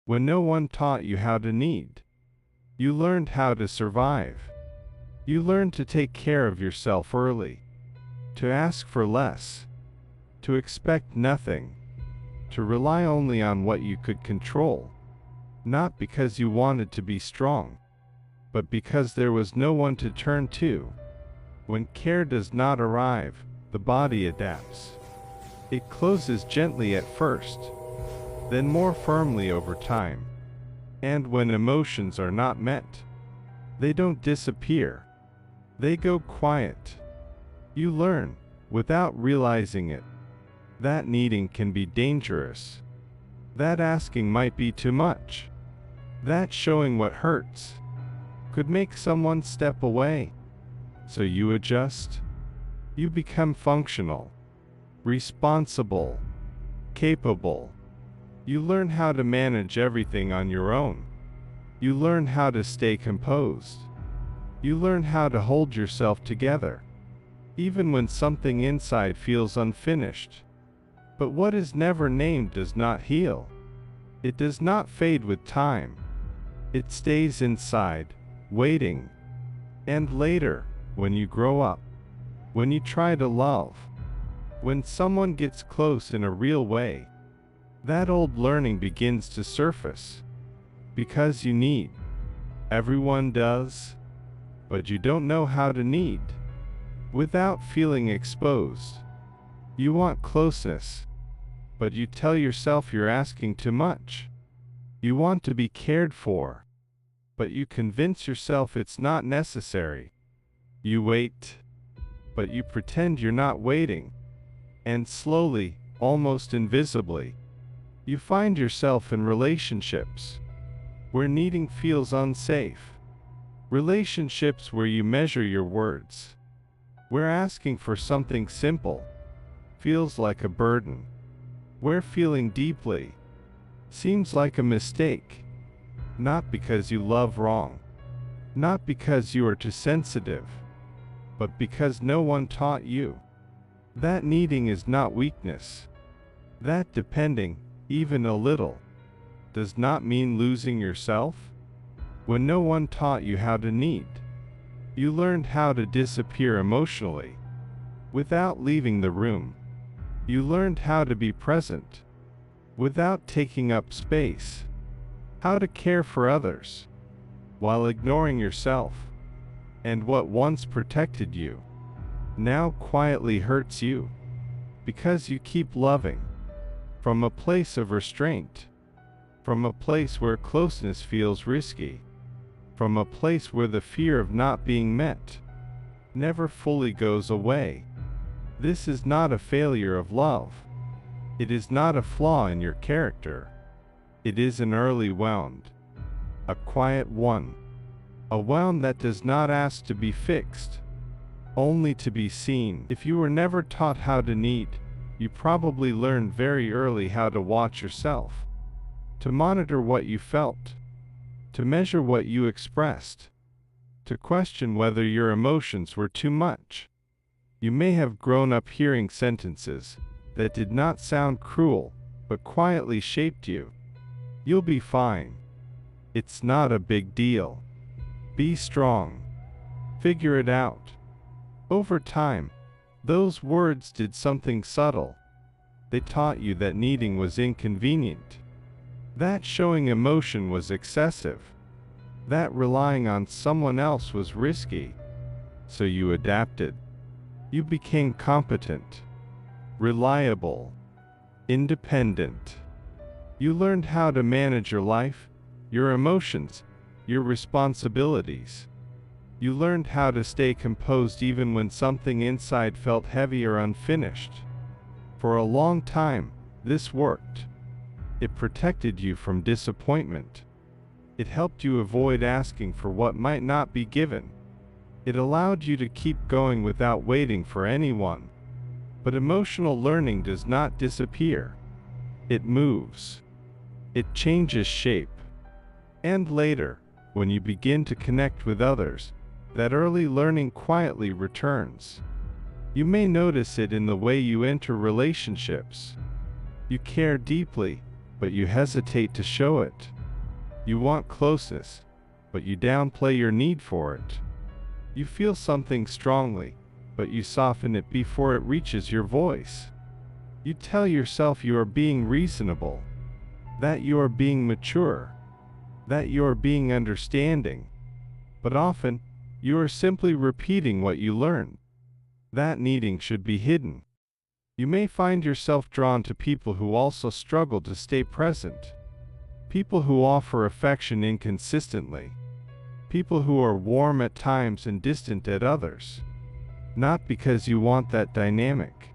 when no one taught you how to need. You learned how to survive. You learned to take care of yourself early, to ask for less, to expect nothing, to rely only on what you could control, not because you wanted to be strong, but because there was no one to turn to. When care does not arrive, the body adapts. It closes gently at first, then more firmly over time. And when emotions are not met, they don't disappear. They go quiet. You learn, without realizing it, that needing can be dangerous. That asking might be too much. That showing what hurts could make someone step away. So you adjust. You become functional, responsible, capable. You learn how to manage everything on your own. You learn how to stay composed. You learn how to hold yourself together, even when something inside feels unfinished. But what is never named does not heal. It does not fade with time. It stays inside, waiting. And later, when you grow up, when you try to love, when someone gets close in a real way, that old learning begins to surface. Because you need. Everyone does. But you don't know how to need without feeling exposed. You want closeness, but you tell yourself you're asking too much. You want to be cared for, but you convince yourself it's not necessary. You wait, but you pretend you're not waiting. And slowly, almost invisibly, you find yourself in relationships where needing feels unsafe. Relationships where you measure your words, where asking for something simple feels like a burden, where feeling deeply seems like a mistake. Not because you love wrong, not because you are too sensitive, but because no one taught you. That needing is not weakness. That depending, even a little, does not mean losing yourself. When no one taught you how to need, you learned how to disappear emotionally without leaving the room. You learned how to be present without taking up space, how to care for others while ignoring yourself. And what once protected you now quietly hurts you because you keep loving from a place of restraint, from a place where closeness feels risky, from a place where the fear of not being met never fully goes away. This is not a failure of love. It is not a flaw in your character. It is an early wound, a quiet one, a wound that does not ask to be fixed, only to be seen. If you were never taught how to need, you probably learned very early how to watch yourself, to monitor what you felt, to measure what you expressed, to question whether your emotions were too much. You may have grown up hearing sentences that did not sound cruel, but quietly shaped you. You'll be fine. It's not a big deal. Be strong. Figure it out. Over time, those words did something subtle. They taught you that needing was inconvenient, that showing emotion was excessive, that relying on someone else was risky. So you adapted. You became competent, reliable, independent. You learned how to manage your life, your emotions, your responsibilities. You learned how to stay composed even when something inside felt heavy or unfinished. For a long time, this worked. It protected you from disappointment. It helped you avoid asking for what might not be given. It allowed you to keep going without waiting for anyone. But emotional learning does not disappear. It moves. It changes shape. And later, when you begin to connect with others, that early learning quietly returns. You may notice it in the way you enter relationships. You care deeply, but you hesitate to show it. You want closeness, but you downplay your need for it. You feel something strongly, but you soften it before it reaches your voice. You tell yourself you are being reasonable, that you are being mature, that you are being understanding, but often, you are simply repeating what you learned. That needing should be hidden. You may find yourself drawn to people who also struggle to stay present. People who offer affection inconsistently. People who are warm at times and distant at others. Not because you want that dynamic,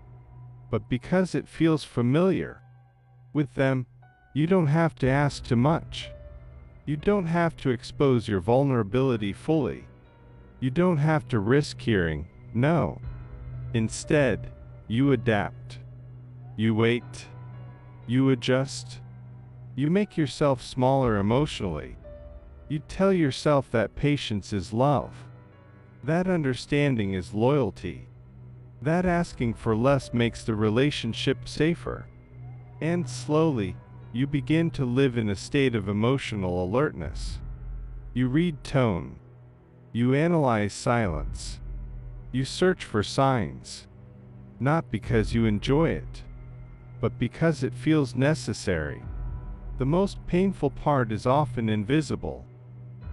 but because it feels familiar. With them, you don't have to ask too much. You don't have to expose your vulnerability fully. You don't have to risk hearing no. Instead, you adapt. You wait. You adjust. You make yourself smaller emotionally. You tell yourself that patience is love. That understanding is loyalty. That asking for less makes the relationship safer. And slowly, you begin to live in a state of emotional alertness. You read tone. You analyze silence. You search for signs. Not because you enjoy it, but because it feels necessary. The most painful part is often invisible.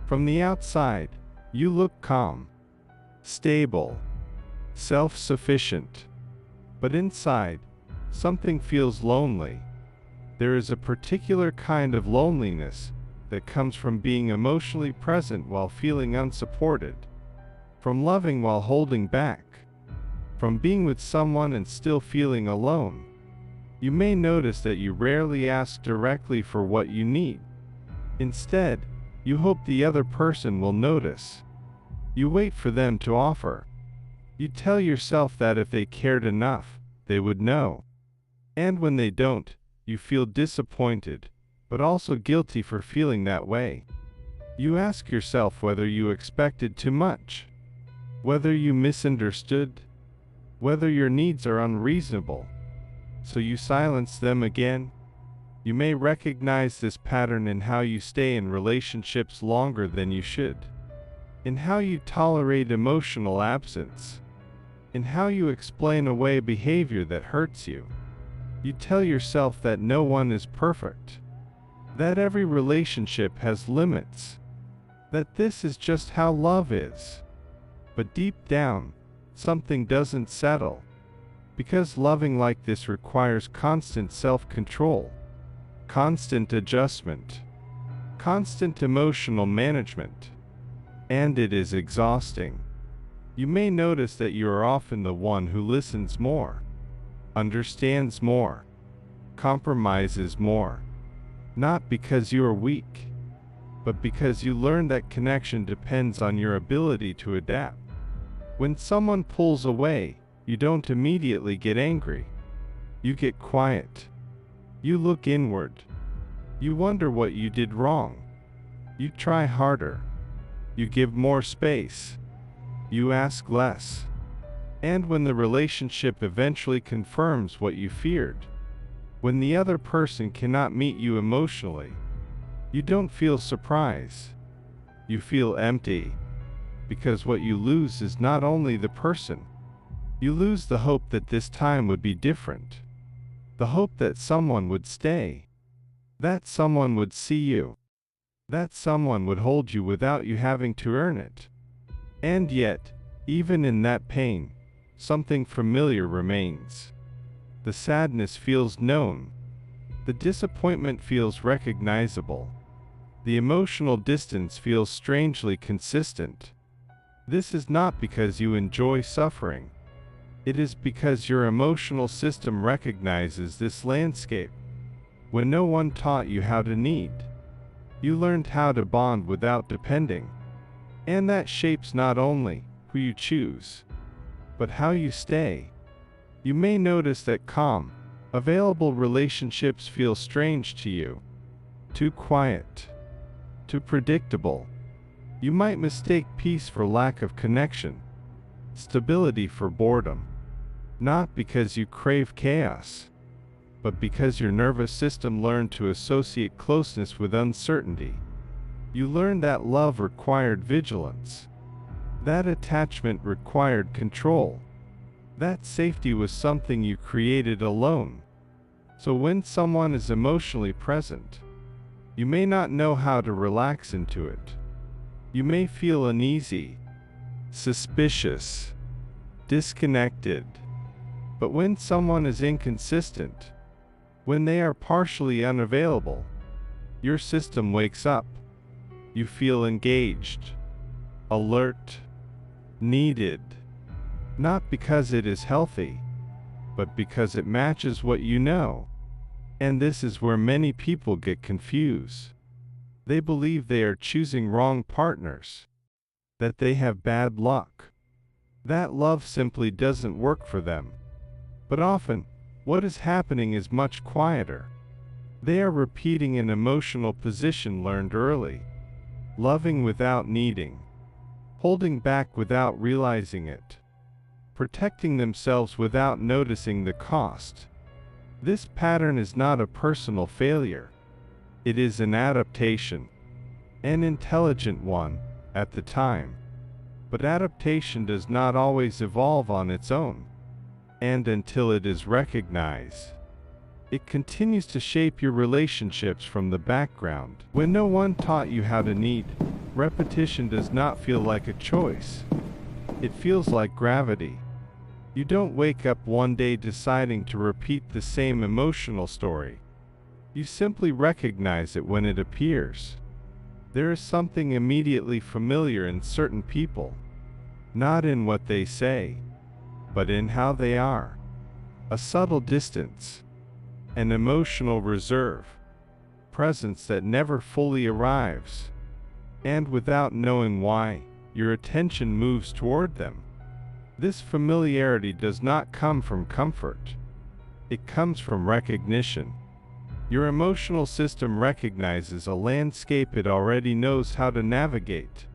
From the outside, you look calm, stable, self-sufficient. But inside, something feels lonely. There is a particular kind of loneliness that comes from being emotionally present while feeling unsupported, from loving while holding back, from being with someone and still feeling alone. You may notice that you rarely ask directly for what you need. Instead, you hope the other person will notice. You wait for them to offer. You tell yourself that if they cared enough, they would know. And when they don't, you feel disappointed, but also guilty for feeling that way. You ask yourself whether you expected too much, whether you misunderstood, whether your needs are unreasonable. So you silence them again. You may recognize this pattern in how you stay in relationships longer than you should, in how you tolerate emotional absence, in how you explain away behavior that hurts you. You tell yourself that no one is perfect, that every relationship has limits, that this is just how love is. But deep down, something doesn't settle, because loving like this requires constant self-control, constant adjustment, constant emotional management, and it is exhausting. You may notice that you are often the one who listens more, understands more, compromises more, not because you are weak, but because you learn that connection depends on your ability to adapt. When someone pulls away, you don't immediately get angry. You get quiet. You look inward. You wonder what you did wrong. You try harder. You give more space. You ask less. And when the relationship eventually confirms what you feared, when the other person cannot meet you emotionally, you don't feel surprise. You feel empty. Because what you lose is not only the person. You lose the hope that this time would be different. The hope that someone would stay. That someone would see you. That someone would hold you without you having to earn it. And yet, even in that pain, something familiar remains. The sadness feels known. The disappointment feels recognizable. The emotional distance feels strangely consistent. This is not because you enjoy suffering. It is because your emotional system recognizes this landscape. When no one taught you how to need, you learned how to bond without depending. And that shapes not only who you choose, but how you stay. You may notice that calm, available relationships feel strange to you. Too quiet. Too predictable. You might mistake peace for lack of connection, stability for boredom. Not because you crave chaos, but because your nervous system learned to associate closeness with uncertainty. You learned that love required vigilance, that attachment required control, that safety was something you created alone. So when someone is emotionally present, you may not know how to relax into it. You may feel uneasy, suspicious, disconnected. But when someone is inconsistent, when they are partially unavailable, your system wakes up. You feel engaged, alert, needed. Not because it is healthy, but because it matches what you know. And this is where many people get confused. They believe they are choosing wrong partners, that they have bad luck, that love simply doesn't work for them. But often, what is happening is much quieter. They are repeating an emotional position learned early, loving without needing, holding back without realizing it, protecting themselves without noticing the cost. This pattern is not a personal failure. It is an adaptation, an intelligent one at the time. But adaptation does not always evolve on its own. And until it is recognized, it continues to shape your relationships from the background. When no one taught you how to need, repetition does not feel like a choice. It feels like gravity. You don't wake up one day deciding to repeat the same emotional story. You simply recognize it when it appears. There is something immediately familiar in certain people, not in what they say, but in how they are. A subtle distance, an emotional reserve, presence that never fully arrives. And without knowing why, your attention moves toward them. This familiarity does not come from comfort. It comes from recognition. Your emotional system recognizes a landscape it already knows how to navigate.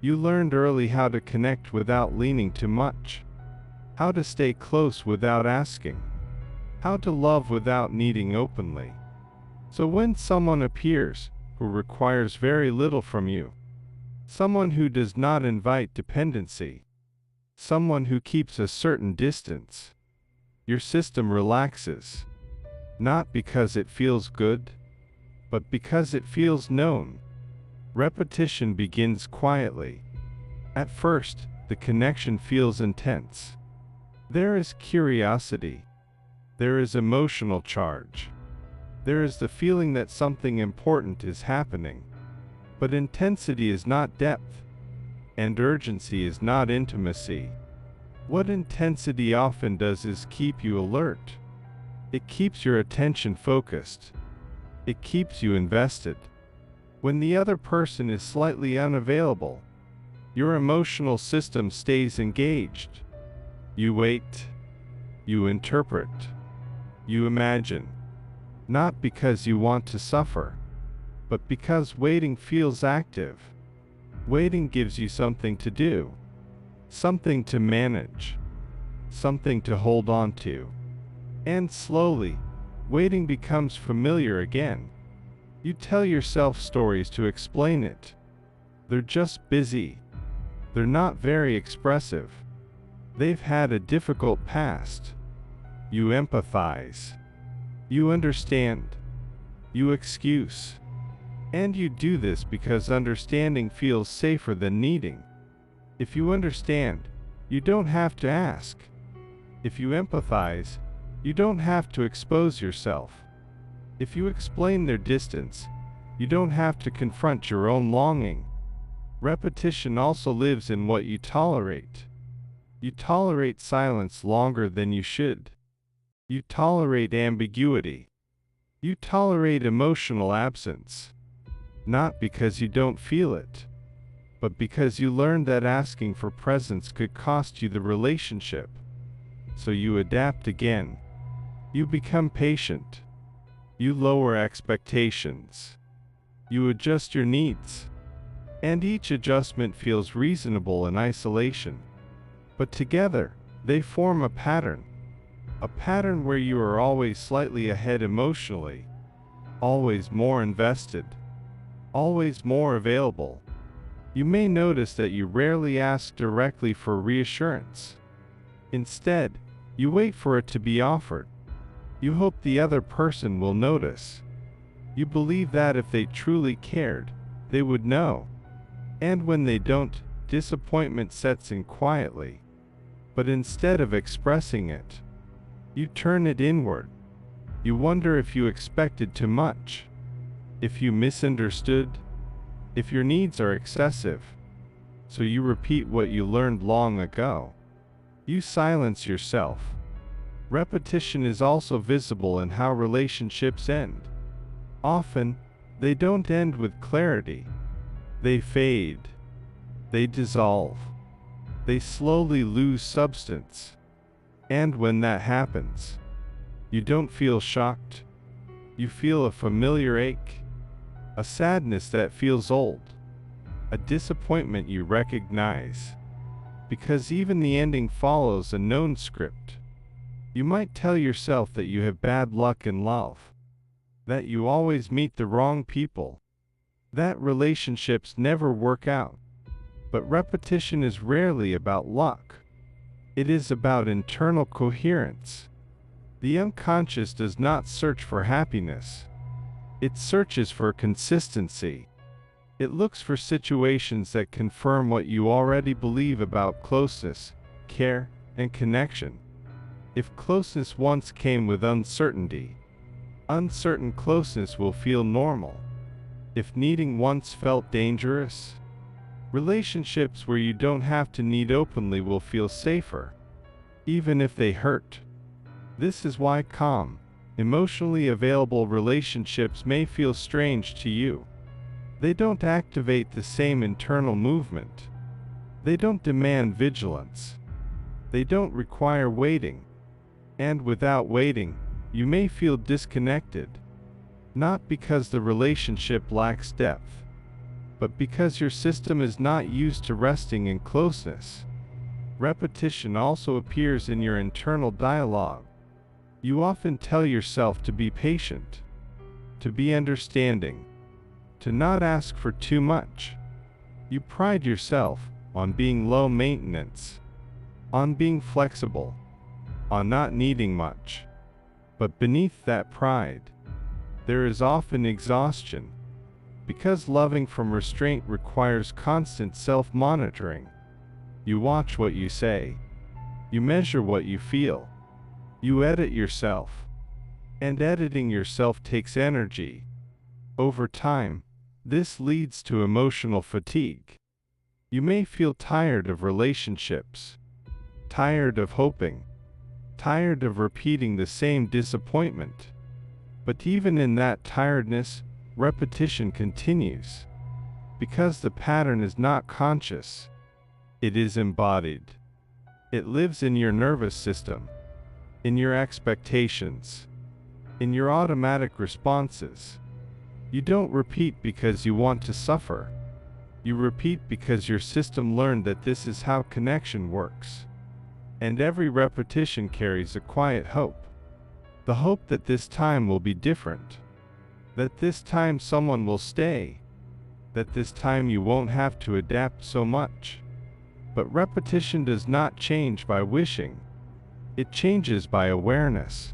You learned early how to connect without leaning too much, how to stay close without asking, how to love without needing openly. So when someone appears who requires very little from you, someone who does not invite dependency, someone who keeps a certain distance, your system relaxes, not because it feels good, but because it feels known. Repetition begins quietly. At first, the connection feels intense. There is curiosity. There is emotional charge. There is the feeling that something important is happening. But intensity is not depth, and urgency is not intimacy. What intensity often does is keep you alert. It keeps your attention focused. It keeps you invested. When the other person is slightly unavailable, your emotional system stays engaged. You wait. You interpret. You imagine. Not because you want to suffer, but because waiting feels active. Waiting gives you something to do, something to manage, something to hold on to. And slowly, waiting becomes familiar again. You tell yourself stories to explain it. They're just busy. They're not very expressive. They've had a difficult past. You empathize. You understand. You excuse. And you do this because understanding feels safer than needing. If you understand, you don't have to ask. If you empathize, you don't have to expose yourself. If you explain their distance, you don't have to confront your own longing. Repetition also lives in what you tolerate. You tolerate silence longer than you should. You tolerate ambiguity. You tolerate emotional absence. Not because you don't feel it, but because you learned that asking for presence could cost you the relationship. So you adapt again. You become patient. You lower expectations. You adjust your needs. And each adjustment feels reasonable in isolation. But together, they form a pattern. A pattern where you are always slightly ahead emotionally, always more invested, always more available. You may notice that you rarely ask directly for reassurance. Instead, you wait for it to be offered. You hope the other person will notice. You believe that if they truly cared, they would know. And when they don't, disappointment sets in quietly. But instead of expressing it, you turn it inward. You wonder if you expected too much, if you misunderstood, if your needs are excessive. So you repeat what you learned long ago. You silence yourself. Repetition is also visible in how relationships end. Often, they don't end with clarity. They fade. They dissolve. They slowly lose substance. And when that happens, you don't feel shocked. You feel a familiar ache, a sadness that feels old, a disappointment you recognize. Because even the ending follows a known script. You might tell yourself that you have bad luck in love, that you always meet the wrong people, that relationships never work out. But repetition is rarely about luck. It is about internal coherence. The unconscious does not search for happiness. It searches for consistency. It looks for situations that confirm what you already believe about closeness, care, and connection. If closeness once came with uncertainty, uncertain closeness will feel normal. If needing once felt dangerous, relationships where you don't have to need openly will feel safer, even if they hurt. This is why calm, emotionally available relationships may feel strange to you. They don't activate the same internal movement. They don't demand vigilance. They don't require waiting. And without waiting, you may feel disconnected. Not because the relationship lacks depth, but because your system is not used to resting in closeness. Repetition also appears in your internal dialogue. You often tell yourself to be patient, to be understanding, to not ask for too much. You pride yourself on being low maintenance, on being flexible, on not needing much. But beneath that pride, there is often exhaustion. Because loving from restraint requires constant self-monitoring. You watch what you say. You measure what you feel. You edit yourself. And editing yourself takes energy. Over time, this leads to emotional fatigue. You may feel tired of relationships, tired of hoping, tired of repeating the same disappointment. But even in that tiredness, repetition continues. Because the pattern is not conscious, it is embodied. It lives in your nervous system, in your expectations, in your automatic responses. You don't repeat because you want to suffer. You repeat because your system learned that this is how connection works. And every repetition carries a quiet hope. The hope that this time will be different. That this time someone will stay. That this time you won't have to adapt so much. But repetition does not change by wishing. It changes by awareness.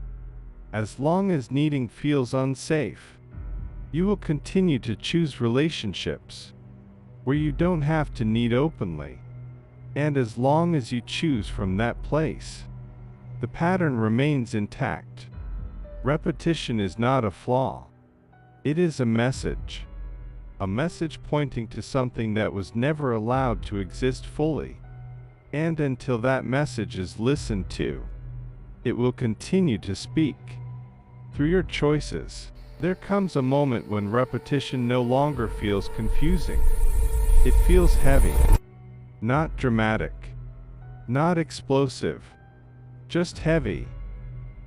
As long as needing feels unsafe, you will continue to choose relationships where you don't have to need openly. And as long as you choose from that place, the pattern remains intact. Repetition is not a flaw. It is a message pointing to something that was never allowed to exist fully. And until that message is listened to, it will continue to speak. Through your choices, there comes a moment when repetition no longer feels confusing. It feels heavy, not dramatic, not explosive, just heavy.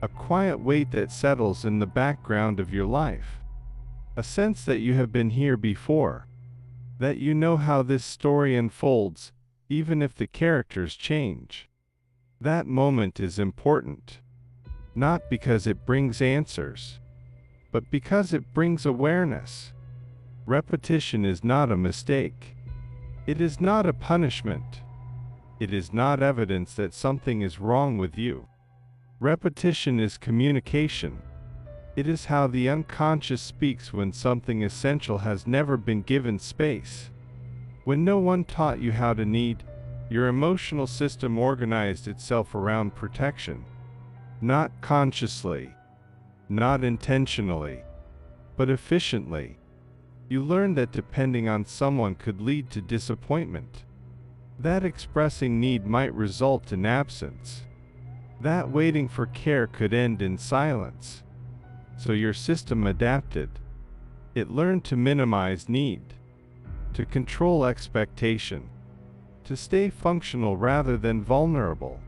A quiet weight that settles in the background of your life. A sense that you have been here before. That you know how this story unfolds, even if the characters change. That moment is important. not because it brings answers, but because it brings awareness. Repetition is not a mistake. It is not a punishment. It is not evidence that something is wrong with you. Repetition is communication. It is how the unconscious speaks when something essential has never been given space. When no one taught you how to need, your emotional system organized itself around protection. Not consciously, not intentionally, but efficiently. You learned that depending on someone could lead to disappointment. That expressing need might result in absence. That waiting for care could end in silence. So your system adapted. It learned to minimize need, to control expectation, to stay functional rather than vulnerable.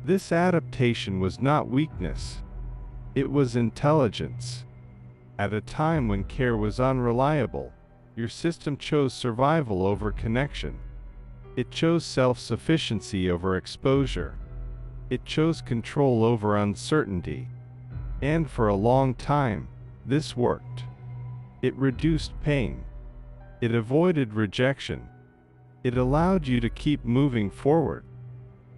This adaptation was not weakness. It was intelligence. At a time when care was unreliable, your system chose survival over connection. It chose self-sufficiency over exposure. It chose control over uncertainty. And for a long time, this worked. It reduced pain. It avoided rejection. It allowed you to keep moving forward.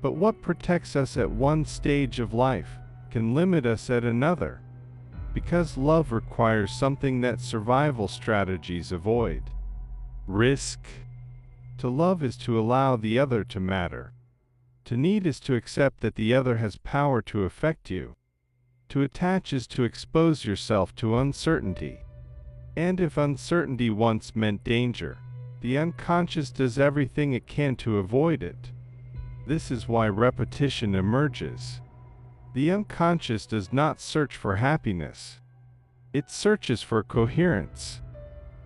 But what protects us at one stage of life can limit us at another. Because love requires something that survival strategies avoid. Risk. To love is to allow the other to matter. To need is to accept that the other has power to affect you. To attach is to expose yourself to uncertainty. And if uncertainty once meant danger, the unconscious does everything it can to avoid it. This is why repetition emerges. The unconscious does not search for happiness. It searches for coherence.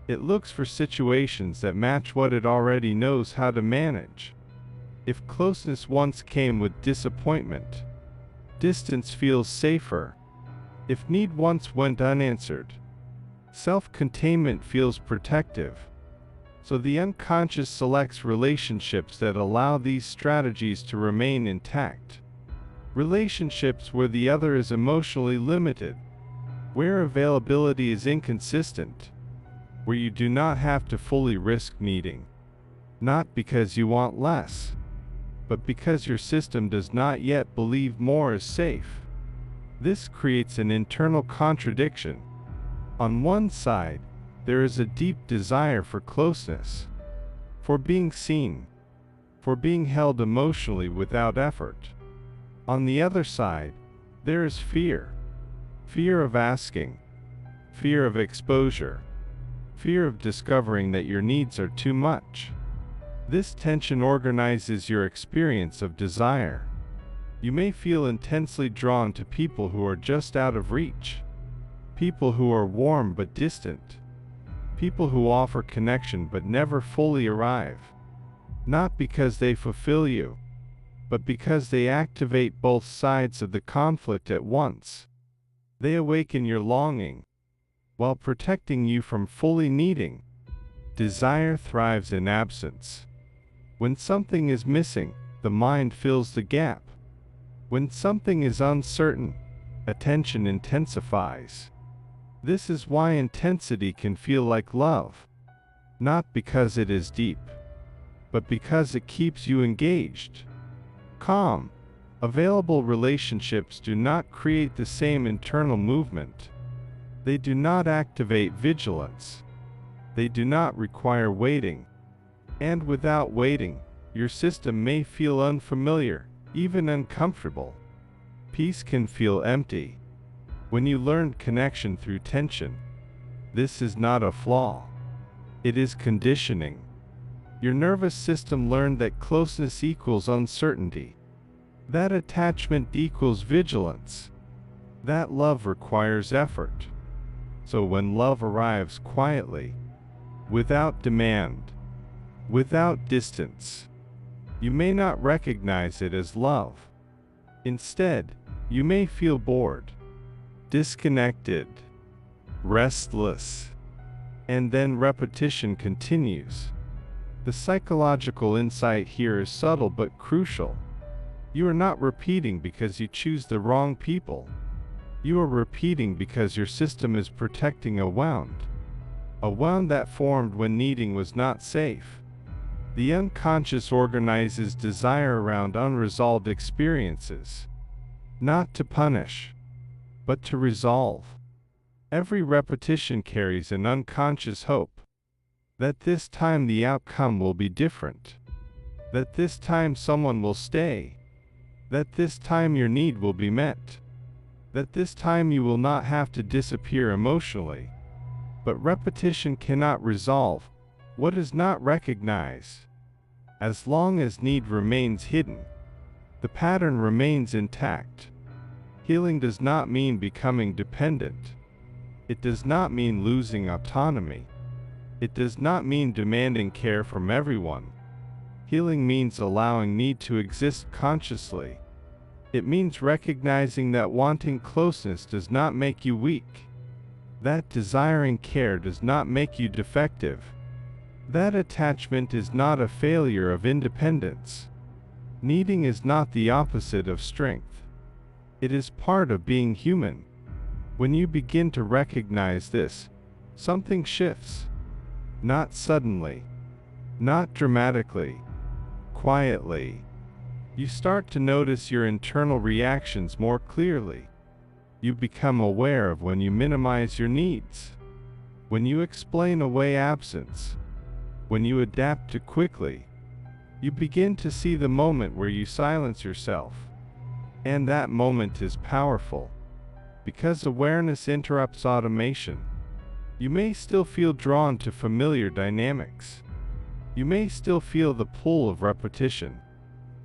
It looks for situations that match what it already knows how to manage. If closeness once came with disappointment, distance feels safer. If need once went unanswered, self-containment feels protective. So the unconscious selects relationships that allow these strategies to remain intact. Relationships where the other is emotionally limited, where availability is inconsistent, where you do not have to fully risk needing. Not because you want less, but because your system does not yet believe more is safe. This creates an internal contradiction. On one side, there is a deep desire for closeness, for being seen, for being held emotionally without effort. On the other side, there is fear. Fear of asking, fear of exposure, fear of discovering that your needs are too much. This tension organizes your experience of desire. You may feel intensely drawn to people who are just out of reach, people who are warm but distant, people who offer connection but never fully arrive. Not because they fulfill you, but because they activate both sides of the conflict at once. They awaken your longing, while protecting you from fully needing. Desire thrives in absence. When something is missing, the mind fills the gap. When something is uncertain, attention intensifies. This is why intensity can feel like love. Not because it is deep, but because it keeps you engaged. Calm, available relationships do not create the same internal movement. They do not activate vigilance. They do not require waiting. And without waiting, your system may feel unfamiliar, even uncomfortable. Peace can feel empty. When you learned connection through tension, this is not a flaw. It is conditioning. Your nervous system learned that closeness equals uncertainty, that attachment equals vigilance, that love requires effort. So when love arrives quietly, without demand, without distance, you may not recognize it as love. Instead, you may feel bored, disconnected, restless, and then repetition continues. The psychological insight here is subtle but crucial. You are not repeating because you choose the wrong people. You are repeating because your system is protecting a wound that formed when needing was not safe. The unconscious organizes desire around unresolved experiences, not to punish, but to resolve. Every repetition carries an unconscious hope that this time the outcome will be different, that this time someone will stay, that this time your need will be met, that this time you will not have to disappear emotionally. But repetition cannot resolve what is not recognized. As long as need remains hidden, the pattern remains intact. Healing does not mean becoming dependent. It does not mean losing autonomy. It does not mean demanding care from everyone. Healing means allowing need to exist consciously. It means recognizing that wanting closeness does not make you weak, that desiring care does not make you defective, that attachment is not a failure of independence. Needing is not the opposite of strength. It is part of being human. When you begin to recognize this, something shifts. Not suddenly, not dramatically, quietly. You start to notice your internal reactions more clearly. You become aware of when you minimize your needs, when you explain away absence, when you adapt too quickly. You begin to see the moment where you silence yourself. And that moment is powerful, because awareness interrupts automation. You may still feel drawn to familiar dynamics. You may still feel the pull of repetition.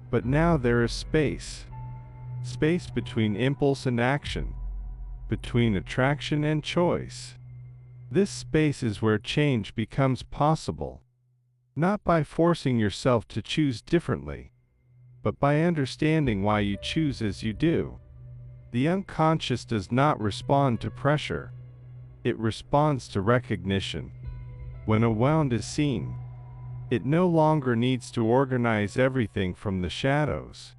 But now there is space. Space between impulse and action, between attraction and choice. This space is where change becomes possible, not by forcing yourself to choose differently, but by understanding why you choose as you do. The unconscious does not respond to pressure. It responds to recognition. When a wound is seen, it no longer needs to organize everything from the shadows.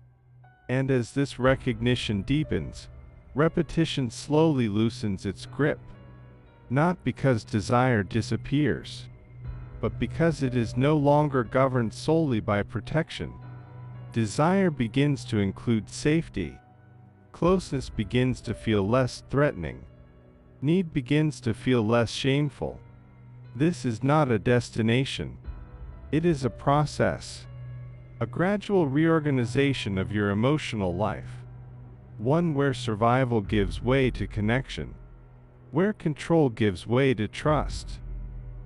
And as this recognition deepens, repetition slowly loosens its grip, not because desire disappears, but because it is no longer governed solely by protection. Desire begins to include safety. Closeness begins to feel less threatening. Need begins to feel less shameful. This is not a destination. It is a process, a gradual reorganization of your emotional life. One where survival gives way to connection, where control gives way to trust,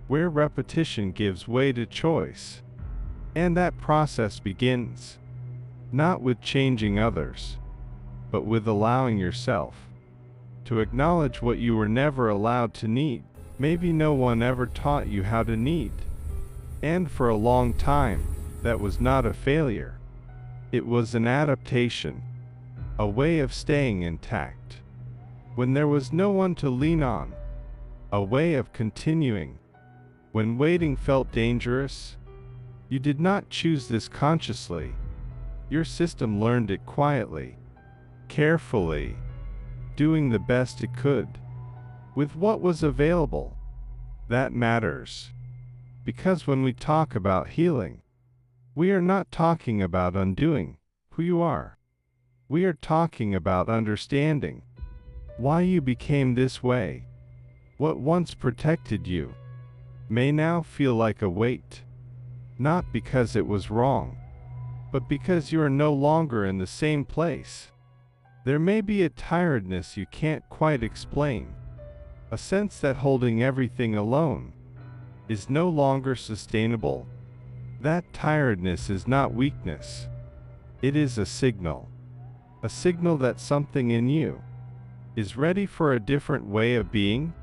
where repetition gives way to choice. And that process begins, not with changing others, but with allowing yourself to acknowledge what you were never allowed to need. Maybe no one ever taught you how to need. And for a long time, that was not a failure. It was an adaptation, a way of staying intact when there was no one to lean on, a way of continuing when waiting felt dangerous. You did not choose this consciously. Your system learned it quietly, carefully, doing the best it could with what was available. That matters, because when we talk about healing, we are not talking about undoing who you are. We are talking about understanding why you became this way. What once protected you may now feel like a weight, not because it was wrong, but because you are no longer in the same place. There may be a tiredness you can't quite explain, a sense that holding everything alone is no longer sustainable. That tiredness is not weakness. It is a signal that something in you is ready for a different way of being.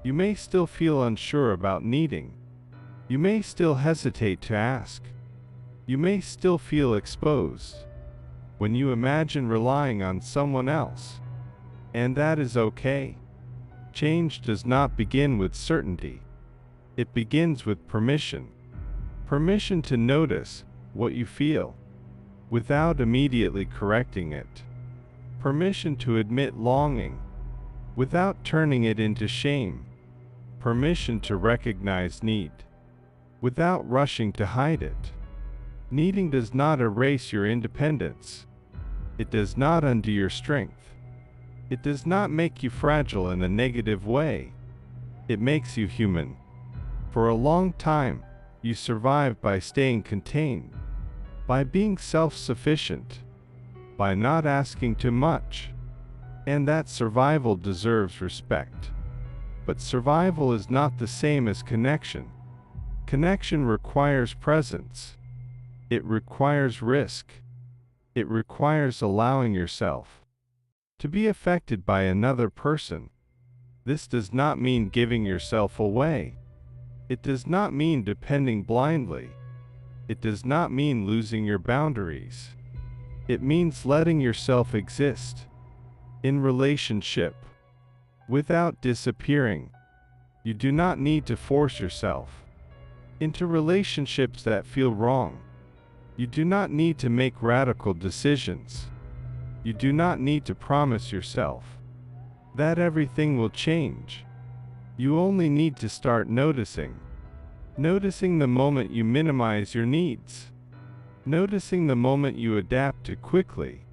You may still feel unsure about needing. You may still hesitate to ask. You may still feel exposed when you imagine relying on someone else. And that is okay. Change does not begin with certainty. It begins with permission. Permission to notice what you feel without immediately correcting it. Permission to admit longing without turning it into shame, permission to recognize need, without rushing to hide it. Needing does not erase your independence. It does not undo your strength. It does not make you fragile in a negative way. It makes you human. For a long time, you survived by staying contained, by being self-sufficient, by not asking too much. And that survival deserves respect. But survival is not the same as connection. Connection requires presence. It requires risk. It requires allowing yourself to be affected by another person. This does not mean giving yourself away. It does not mean depending blindly. It does not mean losing your boundaries. It means letting yourself exist in relationship without disappearing. You do not need to force yourself into relationships that feel wrong. You do not need to make radical decisions. You do not need to promise yourself that everything will change. You only need to start noticing. Noticing the moment you minimize your needs. Noticing the moment you adapt too quickly.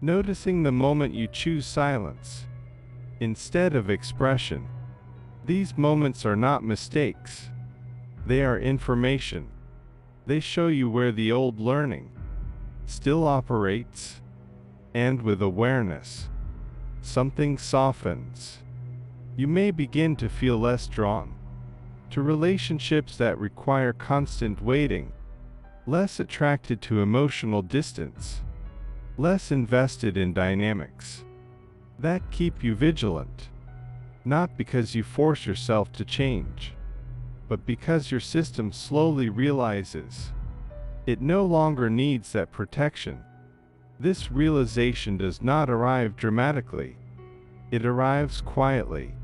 Noticing the moment you choose silence instead of expression. These moments are not mistakes. They are information. They show you where the old learning still operates. And with awareness, something softens. You may begin to feel less drawn to relationships that require constant waiting, less attracted to emotional distance, less invested in dynamics that keep you vigilant, not because you force yourself to change, but because your system slowly realizes it no longer needs that protection. This realization does not arrive dramatically. It arrives quietly,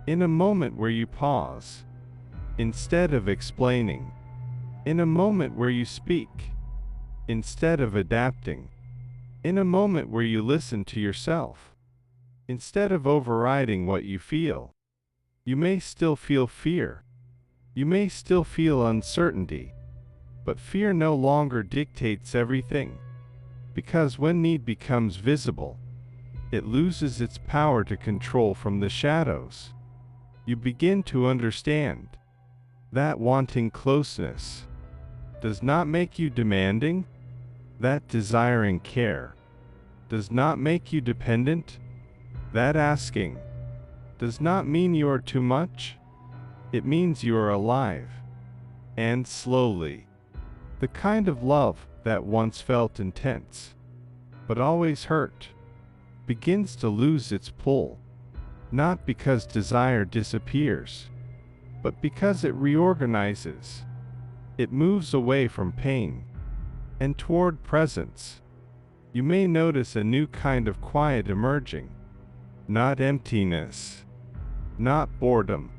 in a moment where you pause, instead of explaining, in a moment where you speak, instead of adapting, in a moment where you listen to yourself, instead of overriding what you feel. You may still feel fear. You may still feel uncertainty, but fear no longer dictates everything. Because when need becomes visible, it loses its power to control from the shadows. You begin to understand that wanting closeness does not make you demanding, that desiring care does not make you dependent, that asking does not mean you are too much. It means you are alive. And slowly, the kind of love that once felt intense, but always hurt, begins to lose its pull, not because desire disappears, but because it reorganizes. It moves away from pain and toward presence. You may notice a new kind of quiet emerging, not emptiness, not boredom,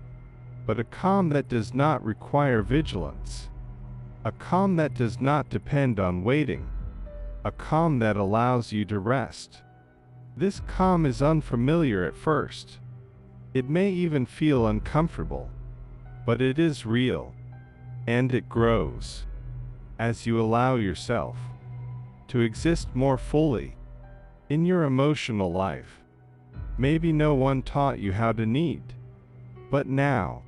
but a calm that does not require vigilance. A calm that does not depend on waiting. A calm that allows you to rest. This calm is unfamiliar at first. It may even feel uncomfortable. But it is real. And it grows as you allow yourself to exist more fully in your emotional life. Maybe no one taught you how to need. But now,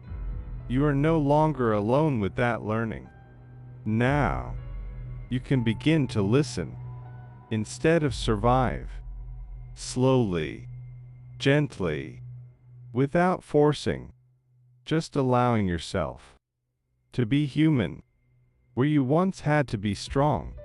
you are no longer alone with that learning. Now, you can begin to listen instead of survive. Slowly, gently, without forcing, just allowing yourself to be human, where you once had to be strong.